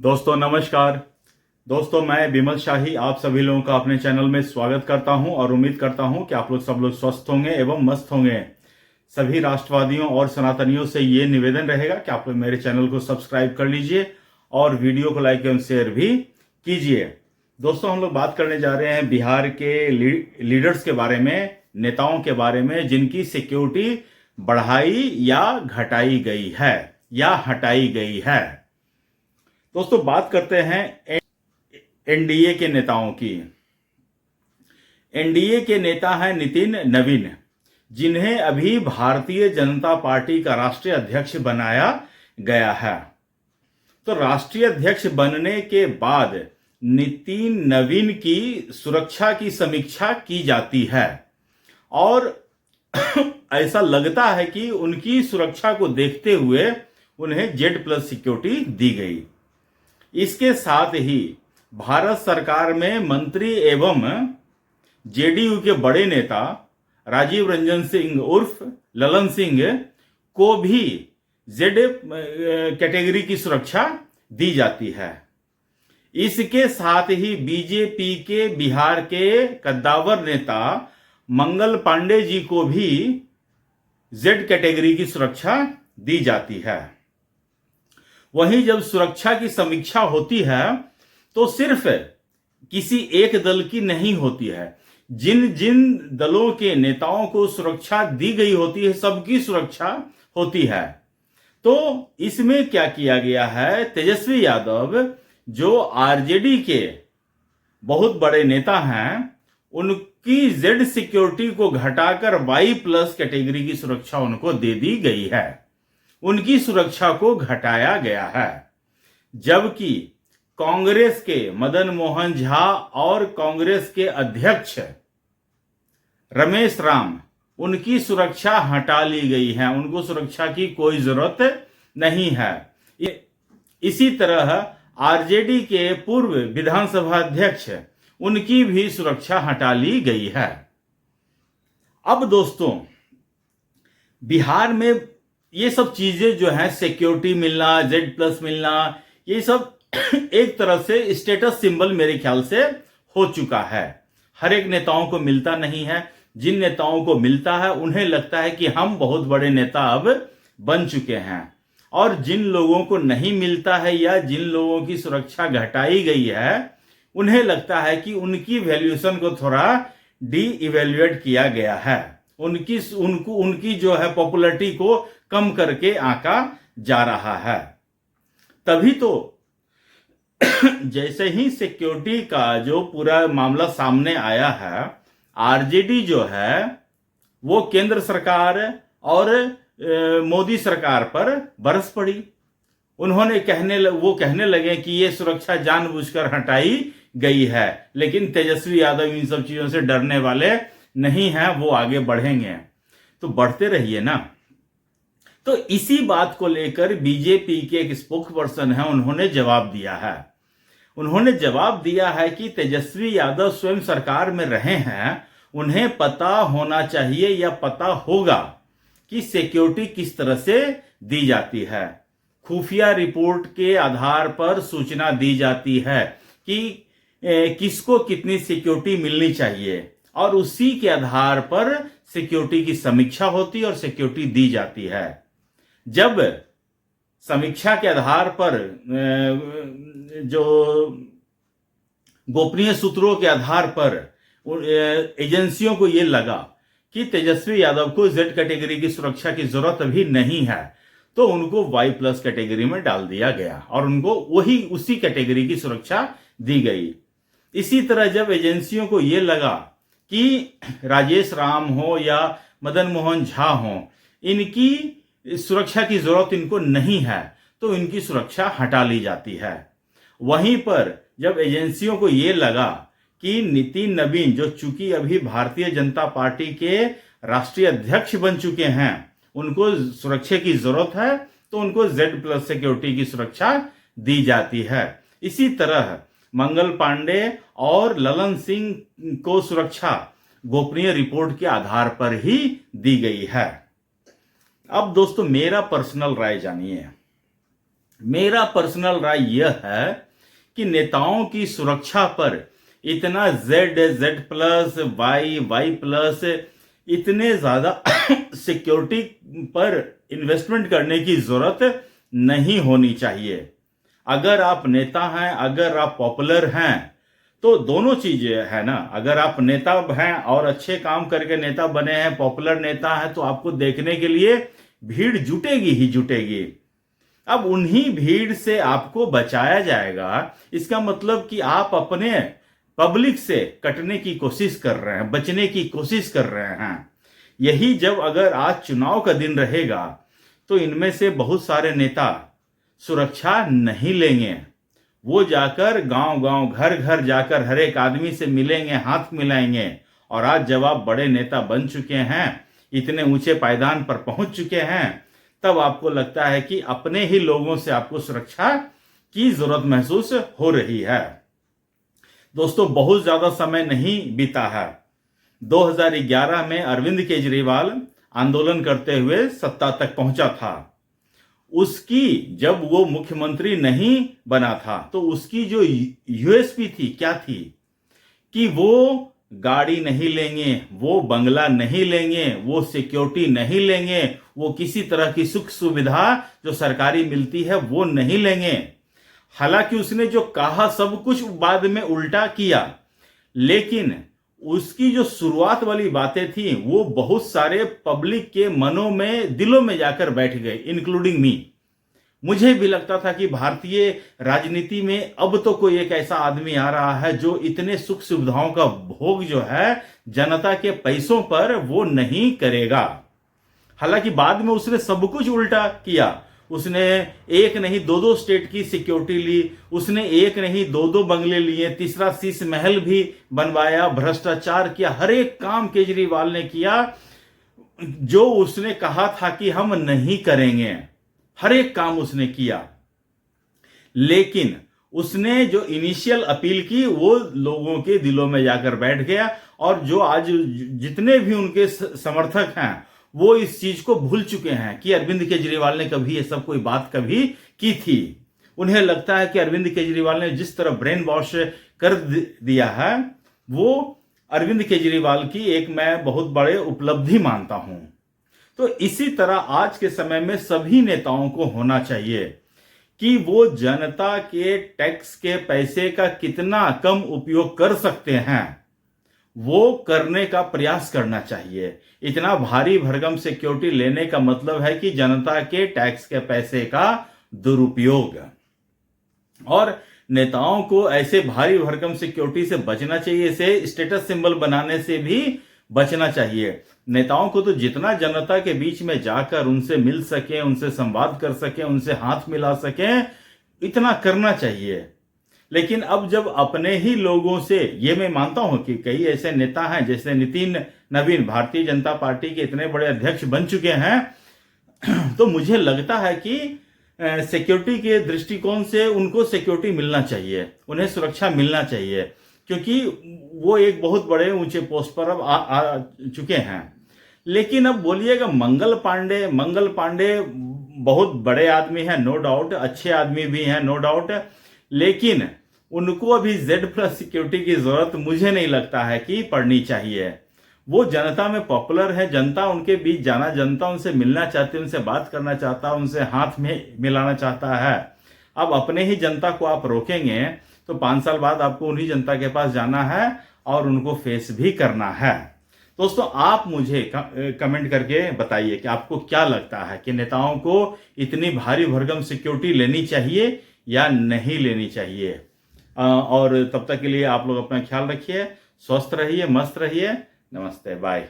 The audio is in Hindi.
दोस्तों नमस्कार। दोस्तों मैं विमल शाही आप सभी लोगों का अपने चैनल में स्वागत करता हूं और उम्मीद करता हूं कि आप लोग सब लोग स्वस्थ होंगे एवं मस्त होंगे। सभी राष्ट्रवादियों और सनातनियों से ये निवेदन रहेगा कि आप लोग मेरे चैनल को सब्सक्राइब कर लीजिए और वीडियो को लाइक एवं शेयर भी कीजिए। दोस्तों हम लोग बात करने जा रहे हैं बिहार के लीडर्स के बारे में, नेताओं के बारे में जिनकी सिक्योरिटी बढ़ाई या घटाई गई है या हटाई गई है। दोस्तों बात करते हैं एनडीए के नेताओं की। एनडीए के नेता हैं नितिन नवीन, जिन्हें अभी भारतीय जनता पार्टी का राष्ट्रीय अध्यक्ष बनाया गया है। तो राष्ट्रीय अध्यक्ष बनने के बाद नितिन नवीन की सुरक्षा की समीक्षा की जाती है और ऐसा लगता है कि उनकी सुरक्षा को देखते हुए उन्हें Z+ सिक्योरिटी दी गई। इसके साथ ही भारत सरकार में मंत्री एवं जेडीयू के बड़े नेता राजीव रंजन सिंह उर्फ ललन सिंह को भी Z कैटेगरी की सुरक्षा दी जाती है। इसके साथ ही बीजेपी के बिहार के कद्दावर नेता मंगल पांडे जी को भी Z कैटेगरी की सुरक्षा दी जाती है। वहीं जब सुरक्षा की समीक्षा होती है तो सिर्फ किसी एक दल की नहीं होती है। जिन जिन दलों के नेताओं को सुरक्षा दी गई होती है सबकी सुरक्षा होती है। तो इसमें क्या किया गया है, तेजस्वी यादव जो आरजेडी के बहुत बड़े नेता हैं उनकी Z सिक्योरिटी को घटाकर Y+ कैटेगरी की सुरक्षा उनको दे दी गई है। उनकी सुरक्षा को घटाया गया है। जबकि कांग्रेस के मदन मोहन झा और कांग्रेस के अध्यक्ष रमेश राम, उनकी सुरक्षा हटा ली गई है। उनको सुरक्षा की कोई जरूरत नहीं है। इसी तरह आरजेडी के पूर्व विधानसभा अध्यक्ष, उनकी भी सुरक्षा हटा ली गई है। अब दोस्तों बिहार में ये सब चीजें जो है, सिक्योरिटी मिलना, Z+ मिलना, ये सब एक तरह से स्टेटस सिंबल मेरे ख्याल से हो चुका है। हर एक नेताओं को मिलता नहीं है। जिन नेताओं को मिलता है उन्हें लगता है कि हम बहुत बड़े नेता अब बन चुके हैं, और जिन लोगों को नहीं मिलता है या जिन लोगों की सुरक्षा घटाई गई है उन्हें लगता है कि उनकी वैल्यूएशन को थोड़ा डी इवेल्युएट किया गया है। उनकी जो है पॉपुलैरिटी को कम करके आंका जा रहा है। तभी तो जैसे ही सिक्योरिटी का जो पूरा मामला सामने आया है, आरजेडी जो है वो केंद्र सरकार और मोदी सरकार पर बरस पड़ी। उन्होंने कहने लगे कि ये सुरक्षा जानबूझकर हटाई गई है, लेकिन तेजस्वी यादव इन सब चीजों से डरने वाले नहीं हैं, वो आगे बढ़ेंगे। तो बढ़ते रहिए ना। तो इसी बात को लेकर बीजेपी के एक स्पोक्स पर्सन है, उन्होंने जवाब दिया है। उन्होंने जवाब दिया है कि तेजस्वी यादव स्वयं सरकार में रहे हैं, उन्हें पता होना चाहिए या पता होगा कि सिक्योरिटी किस तरह से दी जाती है। खुफिया रिपोर्ट के आधार पर सूचना दी जाती है कि किसको कितनी सिक्योरिटी मिलनी चाहिए, और उसी के आधार पर सिक्योरिटी की समीक्षा होती और सिक्योरिटी दी जाती है। जब समीक्षा के आधार पर जो गोपनीय सूत्रों के आधार पर एजेंसियों को यह लगा कि तेजस्वी यादव को Z कैटेगरी की सुरक्षा की जरूरत अभी नहीं है, तो उनको Y+ कैटेगरी में डाल दिया गया और उनको उसी कैटेगरी की सुरक्षा दी गई। इसी तरह जब एजेंसियों को यह लगा कि राजेश राम हो या मदन मोहन झा हो, इनकी सुरक्षा की जरूरत इनको नहीं है, तो इनकी सुरक्षा हटा ली जाती है। वहीं पर जब एजेंसियों को यह लगा कि नितिन नवीन जो चूंकि अभी भारतीय जनता पार्टी के राष्ट्रीय अध्यक्ष बन चुके हैं, उनको सुरक्षा की जरूरत है, तो उनको Z+ सिक्योरिटी की सुरक्षा दी जाती है। इसी तरह मंगल पांडे और ललन सिंह को सुरक्षा गोपनीय रिपोर्ट के आधार पर ही दी गई है। अब दोस्तों मेरा पर्सनल राय जानिए। मेरा पर्सनल राय यह है कि नेताओं की सुरक्षा पर इतना Z प्लस Y प्लस इतने ज्यादा सिक्योरिटी पर इन्वेस्टमेंट करने की जरूरत नहीं होनी चाहिए। अगर आप नेता हैं, अगर आप पॉपुलर हैं, तो दोनों चीजें है ना। अगर आप नेता हैं और अच्छे काम करके नेता बने हैं, पॉपुलर नेता हैं, तो आपको देखने के लिए भीड़ जुटेगी ही जुटेगी। अब उन्हीं भीड़ से आपको बचाया जाएगा, इसका मतलब कि आप अपने पब्लिक से कटने की कोशिश कर रहे हैं, बचने की कोशिश कर रहे हैं। यही जब अगर आज चुनाव का दिन रहेगा तो इनमें से बहुत सारे नेता सुरक्षा नहीं लेंगे। वो जाकर गांव गांव घर घर जाकर हर एक आदमी से मिलेंगे, हाथ मिलाएंगे। और आज जब आप बड़े नेता बन चुके हैं, इतने ऊंचे पायदान पर पहुंच चुके हैं, तब आपको लगता है कि अपने ही लोगों से आपको सुरक्षा की जरूरत महसूस हो रही है। दोस्तों, बहुत ज्यादा समय नहीं बीता है। 2011 में अरविंद केजरीवाल आंदोलन करते हुए सत्ता तक पहुंचा था। उसकी जब वो मुख्यमंत्री नहीं बना था तो उसकी जो यूएसपी थी क्या थी कि वो गाड़ी नहीं लेंगे, वो बंगला नहीं लेंगे, वो सिक्योरिटी नहीं लेंगे, वो किसी तरह की सुख सुविधा जो सरकारी मिलती है वो नहीं लेंगे। हालांकि उसने जो कहा सब कुछ बाद में उल्टा किया, लेकिन उसकी जो शुरुआत वाली बातें थी वो बहुत सारे पब्लिक के मनों में, दिलों में जाकर बैठ गए, इंक्लूडिंग मी। मुझे भी लगता था कि भारतीय राजनीति में अब तो कोई एक ऐसा आदमी आ रहा है जो इतने सुख सुविधाओं का भोग जो है जनता के पैसों पर वो नहीं करेगा। हालांकि बाद में उसने सब कुछ उल्टा किया। उसने एक नहीं दो स्टेट की सिक्योरिटी ली, उसने एक नहीं दो बंगले लिए, तीसरा शीश महल भी बनवाया, भ्रष्टाचार किया, हर एक काम केजरीवाल ने किया जो उसने कहा था कि हम नहीं करेंगे। हर एक काम उसने किया, लेकिन उसने जो इनिशियल अपील की वो लोगों के दिलों में जाकर बैठ गया। और जो आज जितने भी उनके समर्थक हैं वो इस चीज को भूल चुके हैं कि अरविंद केजरीवाल ने कभी ये सब कोई बात कभी की थी। उन्हें लगता है कि अरविंद केजरीवाल ने जिस तरह ब्रेन वॉश कर दिया है वो अरविंद केजरीवाल की एक मैं बहुत बड़े उपलब्धि मानता हूं। तो इसी तरह आज के समय में सभी नेताओं को होना चाहिए कि वो जनता के टैक्स के पैसे का कितना कम उपयोग कर सकते हैं वो करने का प्रयास करना चाहिए। इतना भारी भरकम सिक्योरिटी लेने का मतलब है कि जनता के टैक्स के पैसे का दुरुपयोग। और नेताओं को ऐसे भारी भरकम सिक्योरिटी से बचना चाहिए, इसे स्टेटस सिंबल बनाने से भी बचना चाहिए। नेताओं को तो जितना जनता के बीच में जाकर उनसे मिल सके, उनसे संवाद कर सके, उनसे हाथ मिला सके, इतना करना चाहिए। लेकिन अब जब अपने ही लोगों से, ये मैं मानता हूं कि कई ऐसे नेता हैं जैसे नितिन नवीन भारतीय जनता पार्टी के इतने बड़े अध्यक्ष बन चुके हैं, तो मुझे लगता है कि सिक्योरिटी के दृष्टिकोण से उनको सिक्योरिटी मिलना चाहिए, उन्हें सुरक्षा मिलना चाहिए, क्योंकि वो एक बहुत बड़े ऊंचे पोस्ट पर अब आ चुके हैं। लेकिन अब बोलिएगा मंगल पांडे बहुत बड़े आदमी हैं, नो डाउट, अच्छे आदमी भी हैं, नो डाउट, लेकिन उनको अभी Z+ सिक्योरिटी की जरूरत मुझे नहीं लगता है कि पड़नी चाहिए। वो जनता में पॉपुलर है, जनता उनके बीच जाना, जनता उनसे मिलना चाहती है, उनसे बात करना चाहता है, उनसे हाथ में मिलाना चाहता है। अब अपने ही जनता को आप रोकेंगे तो 5 साल बाद आपको उन्हीं जनता के पास जाना है और उनको फेस भी करना है। दोस्तों, आप मुझे कमेंट करके बताइए कि आपको क्या लगता है कि नेताओं को इतनी भारी भरकम सिक्योरिटी लेनी चाहिए या नहीं लेनी चाहिए। और तब तक के लिए आप लोग अपना ख्याल रखिए, स्वस्थ रहिए, मस्त रहिए। नमस्ते, बाय।